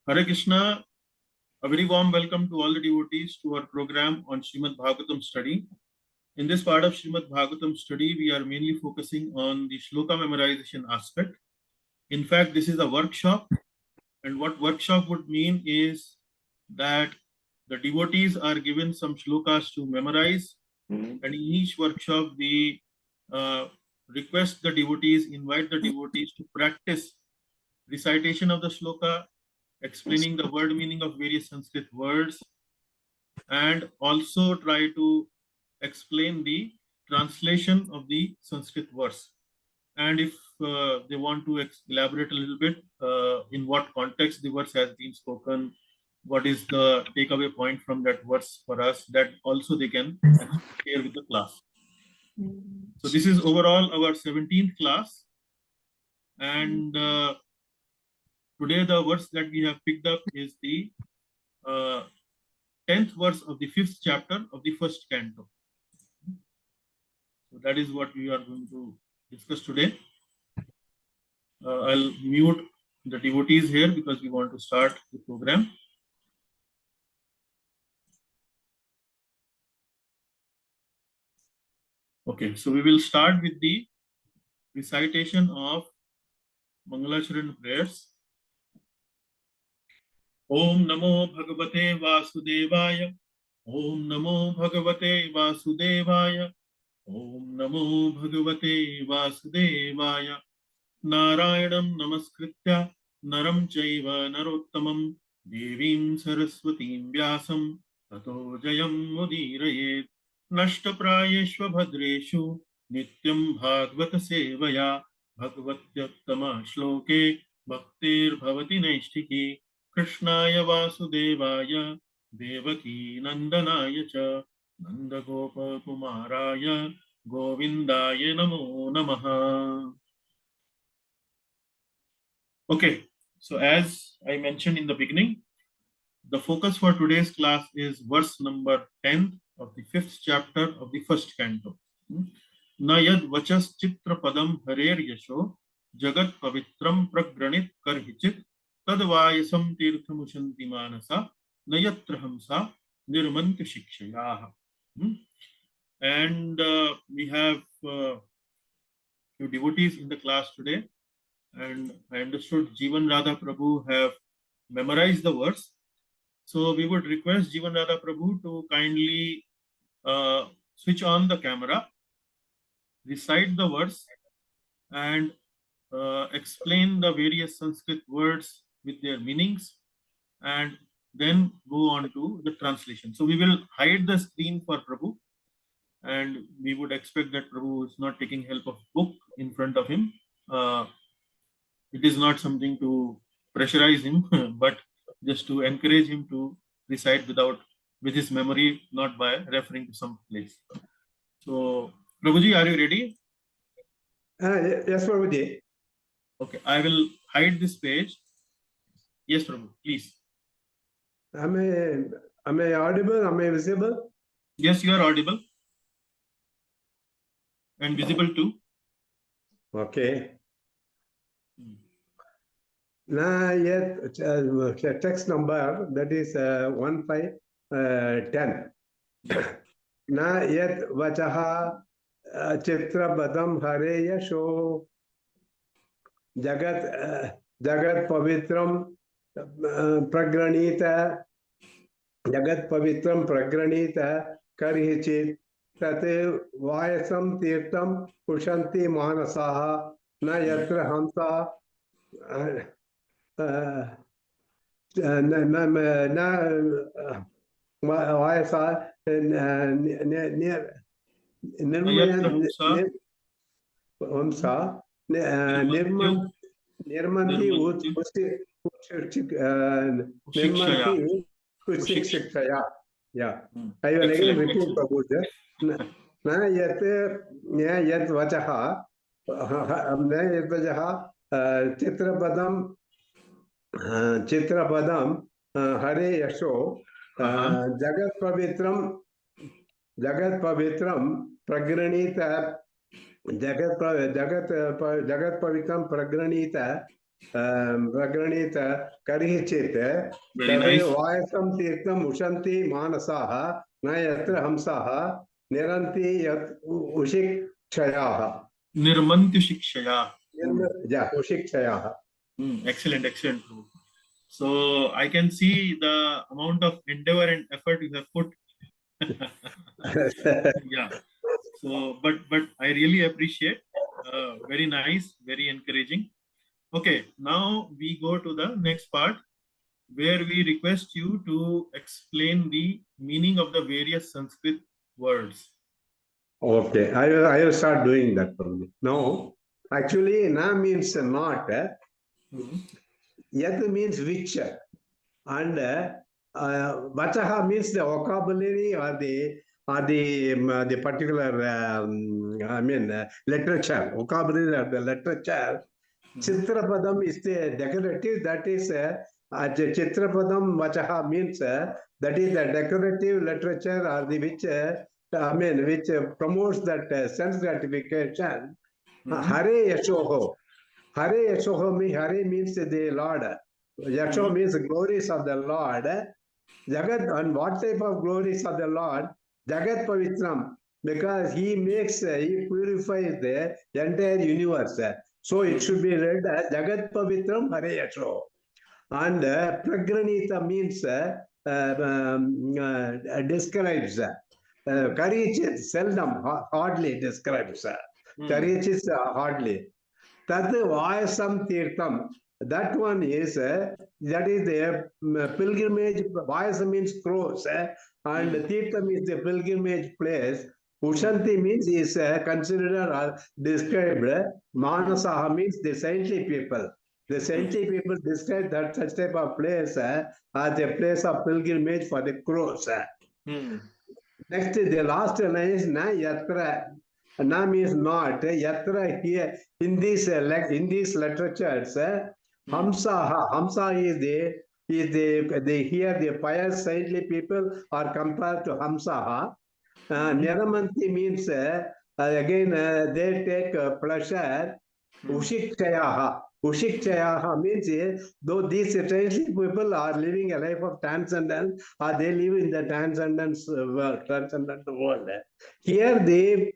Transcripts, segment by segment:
Hare Krishna, a very warm welcome to all the devotees to our program on Srimad Bhagavatam study. In this part of Srimad Bhagavatam study, we are mainly focusing on the Shloka memorization aspect. In fact, this is a workshop, and what workshop would mean is that the devotees are given some shlokas to memorize, and in each workshop, we request the devotees, invite the devotees to practice recitation of the shloka, explaining the word meaning of various Sanskrit words, and also try to explain the translation of the Sanskrit verse. And if they want to elaborate a little bit in what context the verse has been spoken, what is the takeaway point from that verse for us, that also they can share with the class. So this is overall our 17th class, and today the verse that we have picked up is the 10th verse of the 5th chapter of the first canto. So that is what we are going to discuss today. I'll mute the devotees here because we want to start the program. Okay, so we will start with the recitation of Mangalacharan prayers. Om Namo Bhagavate Vasudevaya. Om Namo Bhagavate Vasudevaya. Om Namo Bhagavate Vasudevaya. Narayanam Namaskritya Naram Chaiva Narottamam Devim Saraswatim Vyasam Tato Jayam Mudirayet Nashtaprayeshva Bhadreshu Nityam Bhagavata Sevaya Bhagavatyuttama Shloke Bhaktir Bhavati Naishtiki Krishnaya Vasudevaya Devaki Nandanaya Cha Nandagopa Kumaraya Govindaya Namo Namaha. Okay, so as I mentioned in the beginning, the focus for today's class is verse number 10 of the 5th chapter of the first canto. Na yad vachas chitra padam harer yasho jagat pavitram pragranit karhichit tadvayasam tirthamushanti manasa nayatra hamsa nirmanti shikshayah. And we have few devotees in the class today. And I understood Jivan Radha Prabhu have memorized the verse. So we would request Jivan Radha Prabhu to kindly switch on the camera, recite the verse, and explain the various Sanskrit words with their meanings, and then go on to the translation. So we will hide the screen for Prabhu, and we would expect that Prabhu is not taking help of book in front of him. It is not something to pressurize him, but just to encourage him to recite with his memory, not by referring to some place. So, Prabhuji, are you ready? Yes, Prabhuji. Okay, I will hide this page. Yes, Prabhu, please. Am I audible? Am I visible? Yes, you are audible and visible too. Okay. Now, yet text number that is 1.5.10. Na yet vachaha chitra badam hare yasho jagat pavitram pragranita karhichit tate vayasam tirtam pushanti manasaha na yatra hamsa vayasa nirmanti utshikshaya. Yeah, I will again repeat Prabhu. Na yat vachaha chitrapadam hare yasho jagat pavitram pragranita jagat pavitram pragranita Pragranita Karichit, Very nice. Vayasam Tirtam Ushanti Manasaha, Nayatra Hamsaha, Niranti Yat Ushik Chayaha. Nirmanti Shikshaya. Yeah, Ushik Chayaha. Excellent, excellent. So I can see the amount of endeavor and effort you have put. Yeah. So, but I really appreciate. Very nice, very encouraging. Okay, now we go to the next part where we request you to explain the meaning of the various Sanskrit words. Okay, I will start doing that for me. No, actually, na means not. Yat means which. And Vachaha means the vocabulary or the particular literature, vocabulary or the literature. Chitrapadam is the decorative, that is Chitrapadam Vachaha means that is the decorative literature or the which which promotes that sense gratification. Hare Yashoho. Hare Yashoho means Hare means the Lord. Yasho means the glories of the Lord. Jagat, and what type of glories of the Lord? Jagat Pavitram, because he purifies the entire universe. So it should be read as Jagat Pavitram Hare Yasho. And Pragranita means describes. Courage is seldom, hardly describes. Courage is hardly. Tat Vayasam Tirtham. That one is the pilgrimage. Vayasam means cross, and Tirtham is the pilgrimage place. Ushanti means is considered or described. Manasaha means the saintly people. The saintly people describe that such type of place as a place of pilgrimage for the crows. Next, the last line is na yatra. Na means not. Yatra here in these literatures. Hamsa. Hamsa is the here the pious saintly people are compared to Hamsaha. Niramanti means again they take pleasure. Ushikchayaha. Ushikchayaha means though these saintly people are living a life of transcendence, or they live in the transcendent world. Here they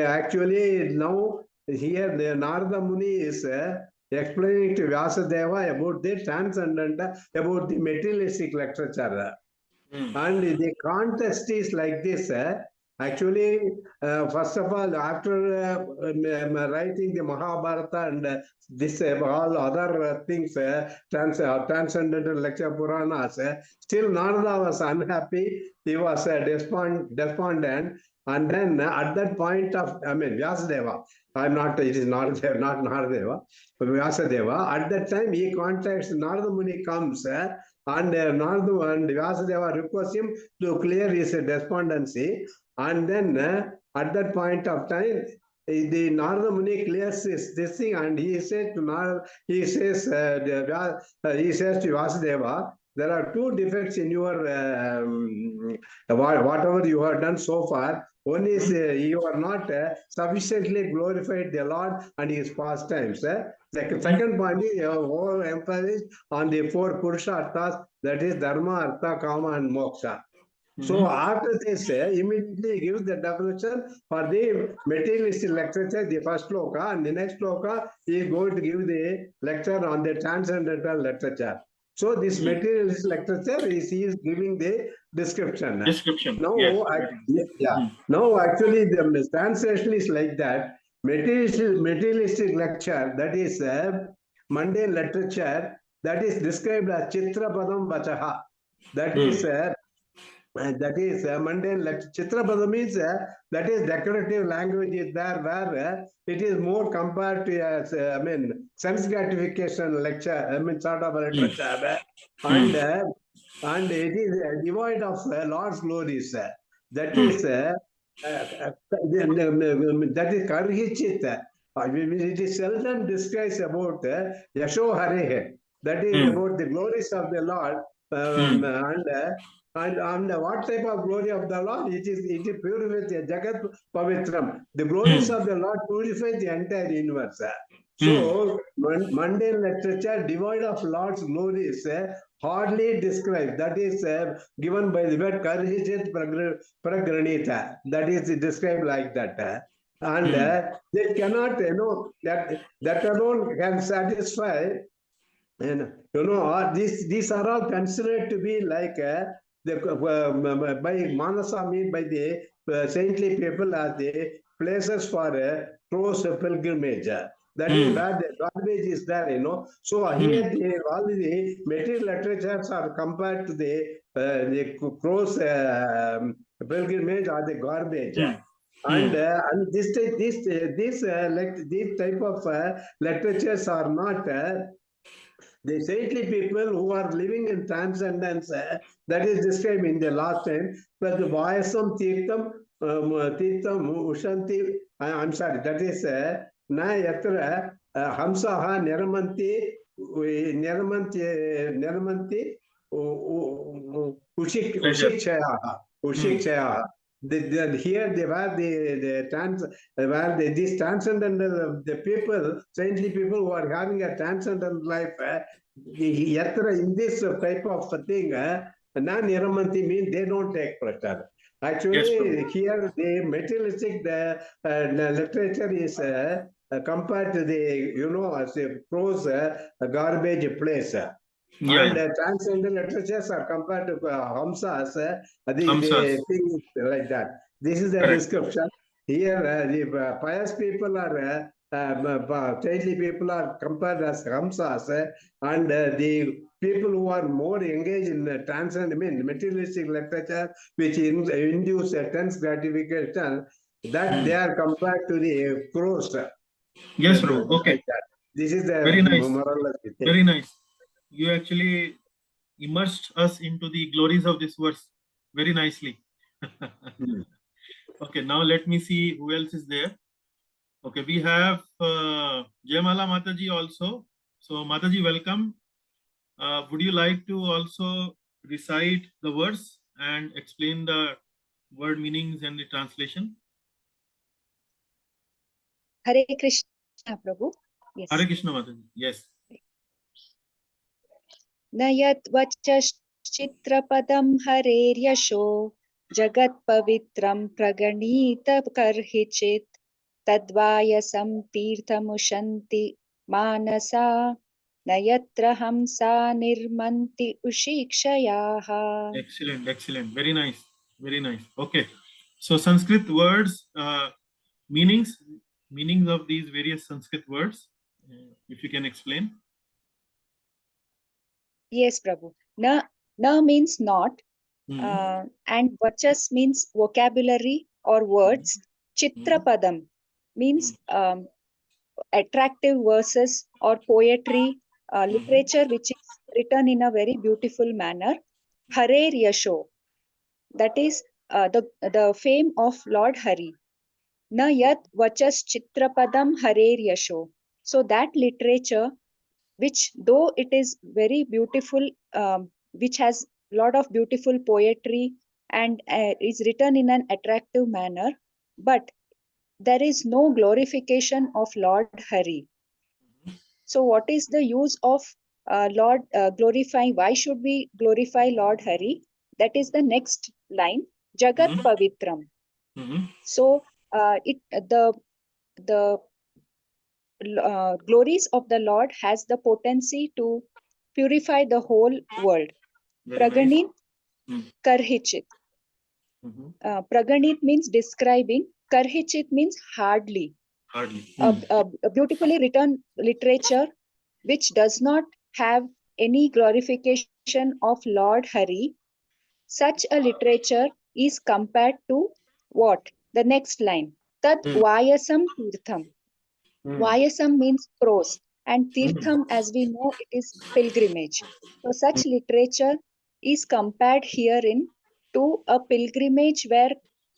actually now here the Narada Muni is explaining to Vyasadeva about the transcendent, about the materialistic literature. And the context is like this. Actually, first of all, after writing the Mahabharata and this all other things, transcendental lecture Puranas, still Narada was unhappy. He was despondent. And then at that point of, Vyasadeva, I'm not, it is not Naradeva, but Vyasadeva, at that time he contacts Narada Muni comes, and Narada and Vyasadeva request him to clear his despondency. And then at that point of time, the Narada Muni clears this thing, and he said to Narada, he says to Vyasadeva, there are two defects in your whatever you have done so far. One is you are not sufficiently glorified the Lord and his pastimes. The second point is you have overemphasized on the four Purusharthas, that is Dharma, Artha, Kama, and Moksha. So after this, immediately gives the definition for the materialistic literature, the first shloka, and the next shloka is going to give the lecture on the transcendental literature. So this materialist literature he is giving the description. Now, Yes. Now actually the translation is like that. Materialistic lecture, that is mundane literature, that is described as Chitrapadam Vachaha. That is mundane lecture. Chitrapada means that is decorative language is there where it is more compared to sense gratification lecture, sort of a literature, and it is devoid of Lord's glories. That is that is Karhichit. It is seldom describes about Yasho Hare. That is about the glories of the Lord, and what type of glory of the Lord? It purifies the Jagat Pavitram. The glories of the Lord purifies the entire universe. So, mundane literature devoid of Lord's glory is hardly described. That is given by the word Karhijit Pragranita. That is described like that. And they cannot, that alone can satisfy. And these are all considered to be like by Manasa mean by the saintly people as the places for cross pilgrimage. That is where the garbage is there, So here all the material literatures are compared to the cross pilgrimage or the garbage. And these type of literatures are not the saintly people who are living in transcendence, that is described in the last time, but the Vayasam Tirtham, Ushanti, I'm sorry, that is Na Yatra Hamsaha Niramanti Ushikshaya. Here they were these transcendental the people, saintly people who are having a transcendental life. In this type of thing, non-Niramanti means they don't take pressure. Actually, here the materialistic literature is compared to the as a prose garbage place. And transcendental literatures are compared to Hamsas, the thing like that. This is the description. Here, the pious people are, saintly people are compared as Hamsas, and the people who are more engaged in transcendental, materialistic literature, which induce a sense gratification, that they are compared to the crows. Yes, bro. Okay. Like that. This is the very nice. moral. Very nice. You actually immersed us into the glories of this verse very nicely. Okay, now let me see who else is there. Okay, we have Jayamala Mataji also. So Mataji, welcome. Would you like to also recite the verse and explain the word meanings and the translation? Hare Krishna, Prabhu. Yes. Hare Krishna, Mataji. Yes. Nayat vachashchitrapadam hareryasho jagat pavitram praganita karhichit tadvayasam tirthamushanti manasa nayatra hamsa nirmanti ushikshayaha. Excellent, excellent. Very nice. Very nice. Okay. So Sanskrit words, meanings of these various Sanskrit words, if you can explain. Yes, Prabhu. Na means not, and vachas means vocabulary or words. Chitrapadam means attractive verses or poetry, literature which is written in a very beautiful manner. Hare Yasho, that is the fame of Lord Hari. Na yat vachas chitrapadam Hare Yasho. So that literature, which though it is very beautiful, which has a lot of beautiful poetry and is written in an attractive manner, but there is no glorification of Lord Hari. So what is the use of Lord glorifying? Why should we glorify Lord Hari? That is the next line, Jagat Pavitram. So the glories of the Lord has the potency to purify the whole world. Praganit Karhichit. Praganit means describing. Karhichit means hardly. A beautifully written literature which does not have any glorification of Lord Hari. Such a literature is compared to what? The next line. Tat Vayasam Tirtham. Vayasam means cross, and Tirtham, as we know, it is pilgrimage. So such literature is compared herein to a pilgrimage where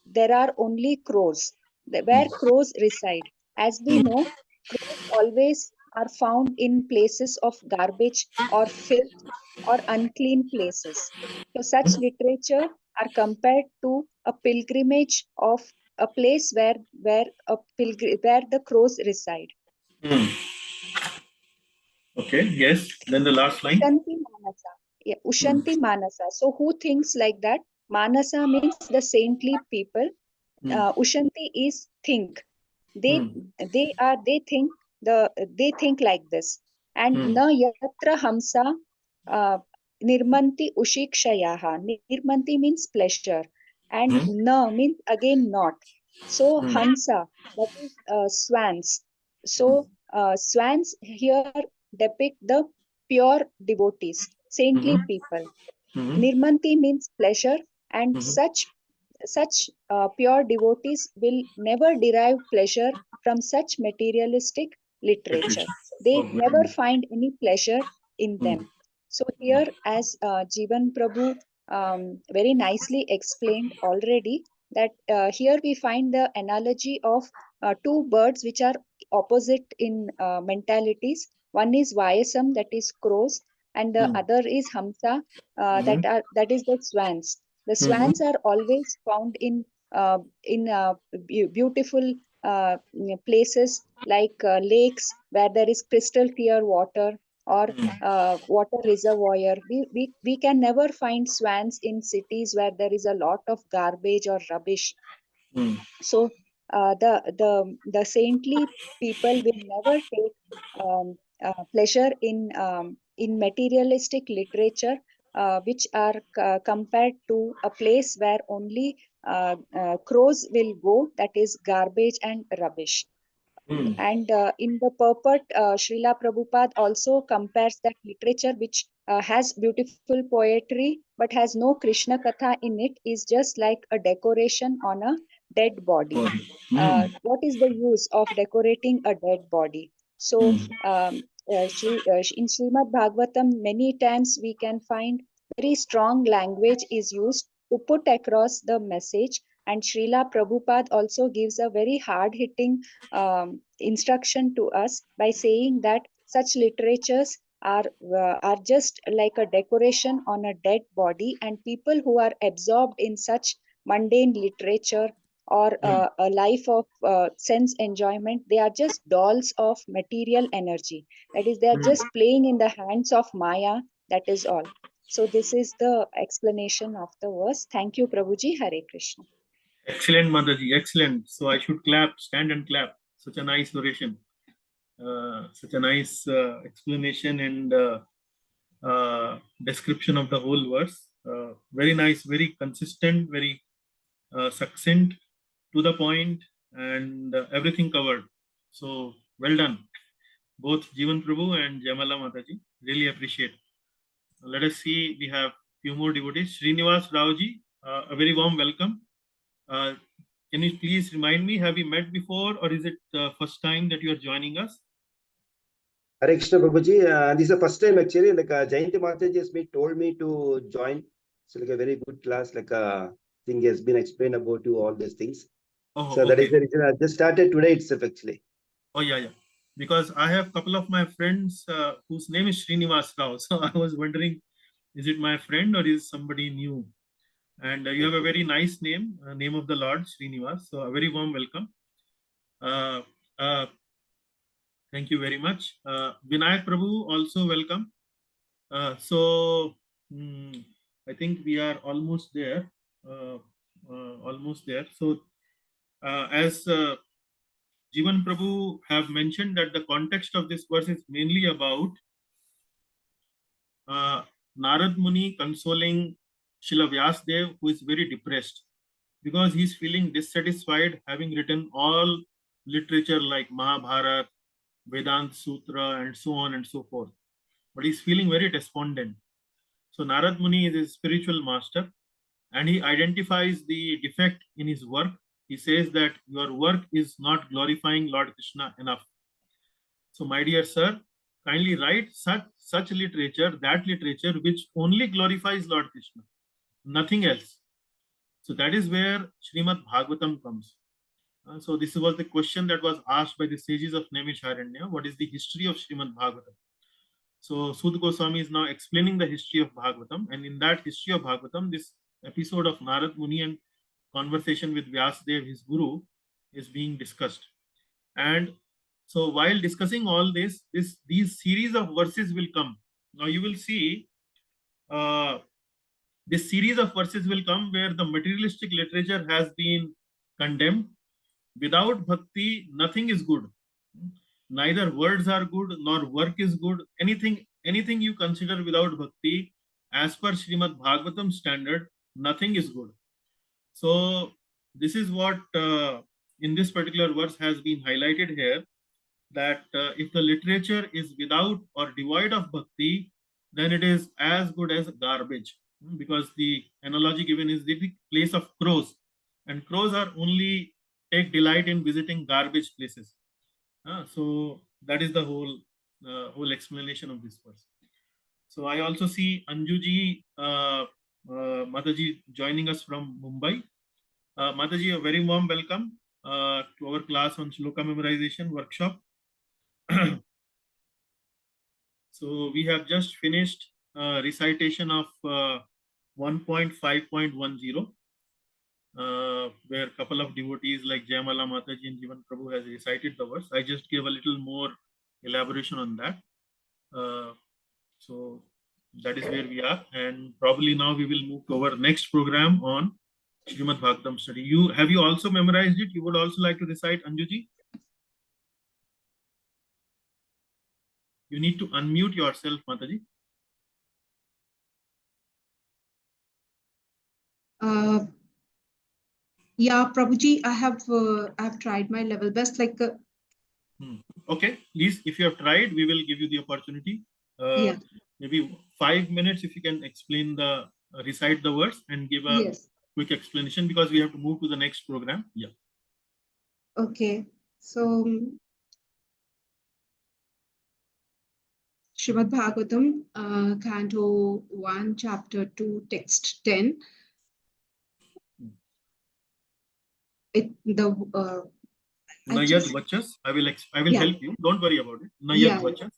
there are only crows, where crows reside. As we know, crows always are found in places of garbage or filth or unclean places. So such literature are compared to a pilgrimage of a place where the crows reside. Okay, yes. Then the last line. Ushanti Manasa. Yeah, Ushanti Manasa. So who thinks like that? Manasa means the saintly people. Ushanti is think. They think they think like this. And na yatra hamsa uh, nirmanti ushikshayaha. Nirmanti means pleasure, and na means again not. So hamsa, that is swans. So swans here depict the pure devotees, saintly people. Nirmanti means pleasure, and such pure devotees will never derive pleasure from such materialistic literature. They never find any pleasure in them. So here, as Jivan Prabhu very nicely explained already, that here we find the analogy of two birds which are opposite in mentalities. One is Vayasam, that is crows, and the other is Hamsa, that is the swans. The swans are always found in beautiful places like lakes where there is crystal clear water, or water reservoir. We can never find swans in cities where there is a lot of garbage or rubbish. So the saintly people will never take pleasure in materialistic literature, which are compared to a place where only crows will go, that is garbage and rubbish. And in the purport, Srila Prabhupada also compares that literature which has beautiful poetry but has no Krishna Katha in it is just like a decoration on a dead body. What is the use of decorating a dead body? So, in Srimad Bhagavatam, many times we can find very strong language is used to put across the message. And Srila Prabhupada also gives a very hard hitting instruction to us by saying that such literatures are just like a decoration on a dead body, and people who are absorbed in such mundane literature or a life of sense enjoyment, they are just dolls of material energy. That is, they are just playing in the hands of Maya. That is all. So this is the explanation of the verse. Thank you, Prabhuji. Hare Krishna. Excellent, Mataji. Excellent. So I should clap, stand and clap. Such a nice oration. Such a nice explanation and description of the whole verse. Very nice, very consistent, very succinct, to the point, and everything covered. So well done, both Jivan Prabhu and Jamala Mataji. Really appreciate. Let us see. We have few more devotees. Srinivas Raoji, a very warm welcome. Can you please remind me, have we met before, or is it the first time that you are joining us? Hare Krishna Prabhuji, this is the first time actually, like Jayanti Mataji has told me to join. So like a very good class, like thing has been explained about you, all these things. Oh, so okay. that is the reason I just started today itself actually. Oh yeah. Because I have a couple of my friends whose name is Srinivas Rao. So I was wondering, is it my friend or is somebody new? And you have a very nice name, name of the Lord, Srinivas. So a very warm welcome. Thank you very much. Vinayak Prabhu, also welcome. I think we are almost there. Almost there. So as Jivan Prabhu have mentioned that the context of this verse is mainly about Narad Muni consoling Srila Vyasdev, who is very depressed because he is feeling dissatisfied, having written all literature like Mahabharata, Vedanta Sutra, and so on and so forth. But he's feeling very despondent. So Narad Muni is his spiritual master, and he identifies the defect in his work. He says that your work is not glorifying Lord Krishna enough. So my dear sir, kindly write such literature, that literature which only glorifies Lord Krishna, nothing else. So that is where Srimad Bhagavatam comes. So this was the question that was asked by the sages of Naimisharanya. What is the history of Srimad Bhagavatam? So Sud Goswami is now explaining the history of Bhagavatam, and in that history of Bhagavatam, this episode of Narad Muni and conversation with Vyasdev, his guru, is being discussed. And So while discussing all this, these series of verses will come. Now you will see this series of verses will come where the materialistic literature has been condemned. Without bhakti, nothing is good. Neither words are good nor work is good. Anything you consider without bhakti, as per Srimad Bhagavatam standard, nothing is good. So this is what in this particular verse has been highlighted here, that if the literature is without or devoid of bhakti, then it is as good as garbage. Because the analogy given is the place of crows, and crows are only take delight in visiting garbage places. So that is the whole explanation of this verse. So I also see Anjuji Mataji joining us from Mumbai. Mataji, a very warm welcome to our class on Shloka memorization workshop. So we have just finished recitation of 1.5.10, where a couple of devotees like Jayamala Mataji and Jivan Prabhu has recited the verse. I just gave a little more elaboration on that. So that is where we are, and probably now we will move to our next program on Srimad Bhagavatam study. Have you also memorized it? You would also like to recite, Anjuji? You need to unmute yourself, Mataji. Yeah, Prabhuji, I have tried my level best. Okay, please, if you have tried, we will give you the opportunity. Yeah. Maybe 5 minutes if you can explain recite the words and give a quick explanation, because we have to move to the next program. Yeah. Okay. So Srimad Bhagavatam, Canto 1, Chapter 2, Text 10. Nayad Vachas. I will help you. Don't worry about it. Nayad Vachas.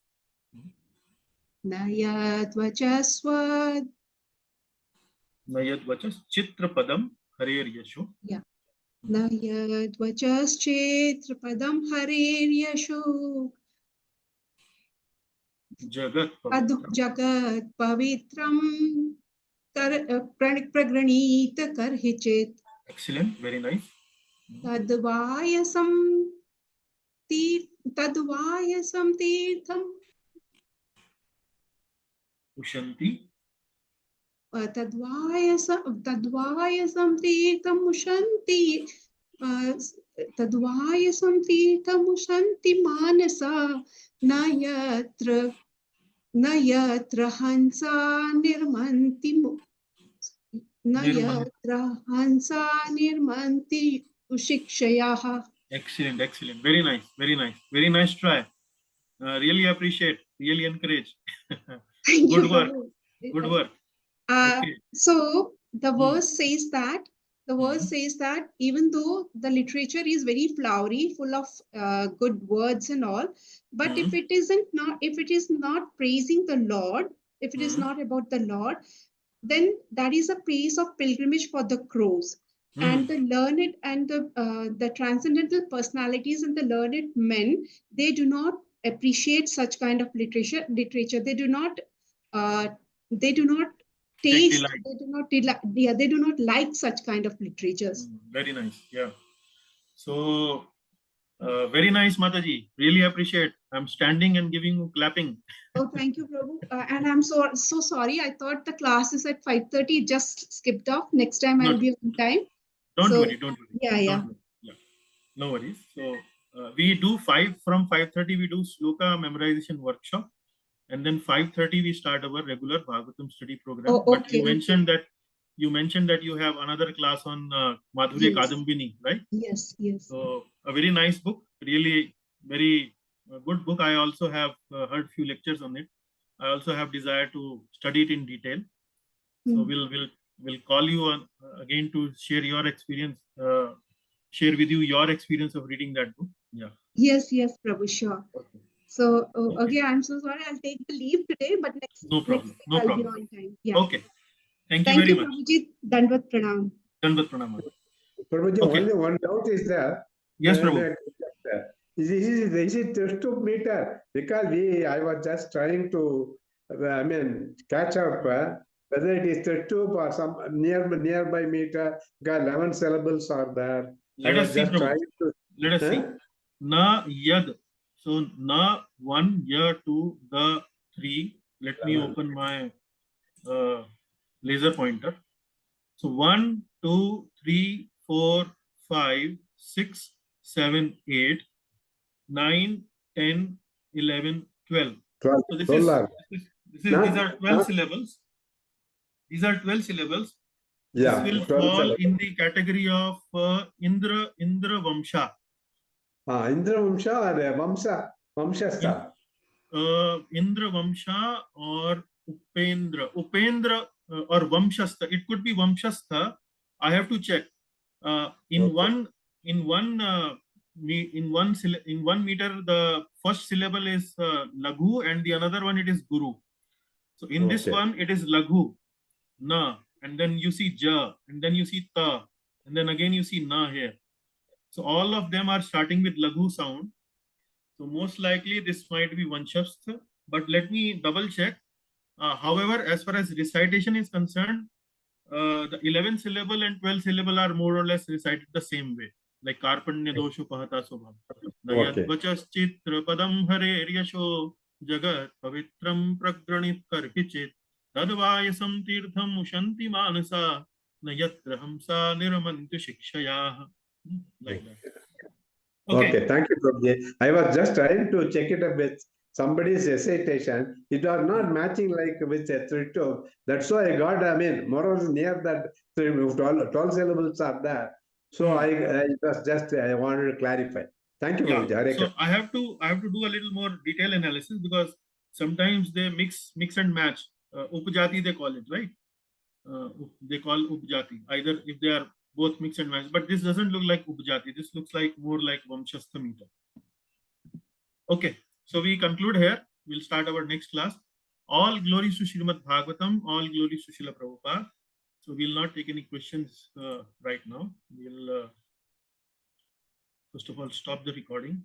Nayad Vachaswad. Nayad Vachas. Chitrapadam Harer Yasho. Yeah. Nayad Vachas Chitrapadam Harer Yasho. Jagat Pavitram Pragranita Karhichit. Excellent. Very nice. Tadvayasam Tirtham Ushanti. Tadvayasam Tirtham Ushanti. Tadvayasam Tirtham Ushanti Manasa Nayatra Hansa Nirmanti Nayatra Hansa Nirmanti Ushikshayaha. Excellent. Very nice. Very nice try. Really appreciate, really encourage. Good work. Okay. So the verse says that even though the literature is very flowery, full of good words and all, but if it is not praising the Lord, if it is not about the Lord, then that is a place of pilgrimage for the crows. And the learned and the transcendental personalities and the learned men, they do not appreciate such kind of literature. They do not taste. They do not like such kind of literatures. Very nice. Yeah. So very nice, Mataji. Really appreciate. I'm standing and giving you clapping. Oh, thank you, Prabhu. And I'm so sorry. I thought the class is at 5:30. Just skipped off. Next time I'll be on time. Don't worry. Yeah. No worries. So we do from 5:30 we do Shloka memorization workshop, and then 5:30 we start our regular Bhagavatam study program. Oh, okay, but you mentioned that you have another class on Madhurya Kadambini, right? Yes. So a very nice book, really very good book. I also have heard few lectures on it. I also have desire to study it in detail. So we'll call you on, again to share your experience, share with you your experience of reading that book. Yeah. Yes, Prabhu, sure. Okay. So again, I'm so sorry. I'll take the leave today, but next no problem. I'll be on time. Yeah. Okay. Thank you very much. Prabhuji. Dandavat Pranam. Dandavat Pranam. Prabhuji, only one doubt is there. Yes, Prabhu. This is just to meter because I was just trying to, catch up whether it is the tube or some nearby meter. Because 11 syllables are there. Let us see, Prabhu. To. Let us see. Na yad. So na 1, ya 2, the 3. Let me open my laser pointer. So 1, 2, 3, 4, 5, 6, 7, 8, 9, 10, 11, 12. 12. So these are 12 syllables. These are 12 syllables. Yeah, this will 12 fall syllables. in the category of Indra Vamsha. Indra Vamsha or Vamshastha? Indra Vamsha or Upendra or Vamshastha. It could be Vamshastha. I have to check. In one meter, the first syllable is Laghu, and the another one it is Guru. So in this one it is Laghu, Na, and then you see Ja, and then you see Ta, and then again you see Na here. So all of them are starting with Laghu sound. So most likely this might be Vanshastha, but let me double check. However, as far as recitation is concerned, the 11 syllable and 12 syllable are more or less recited the same way, like Karpanya Dosho Pahata Sobha. Nayad Vachaschitra Padam Hare Yasho Jagat Pavitram Pragranit Karhichit Tadvayasam Tirtham Ushanti Manasa Nayatra Hamsa Niramantu Shikshaya. Like that. Okay, thank you, Prabhuji. I was just trying to check it up with somebody's recitation. It was not matching like with a tritube. That's why I got, more or less near that 12 syllables are there. So I was just, I wanted to clarify. Thank you, Prabhuji. Hare So I have to do a little more detail analysis because sometimes they mix and match. Upjati they call it, right? They call Upjati. Either if they are both mix and match, but this doesn't look like Upjati. This looks like more like Vamshastha meter. Okay, so we conclude here. We'll start our next class. All glories to Srimad Bhagavatam. All glories to Srila Prabhupada. So we'll not take any questions right now. We'll first of all stop the recording.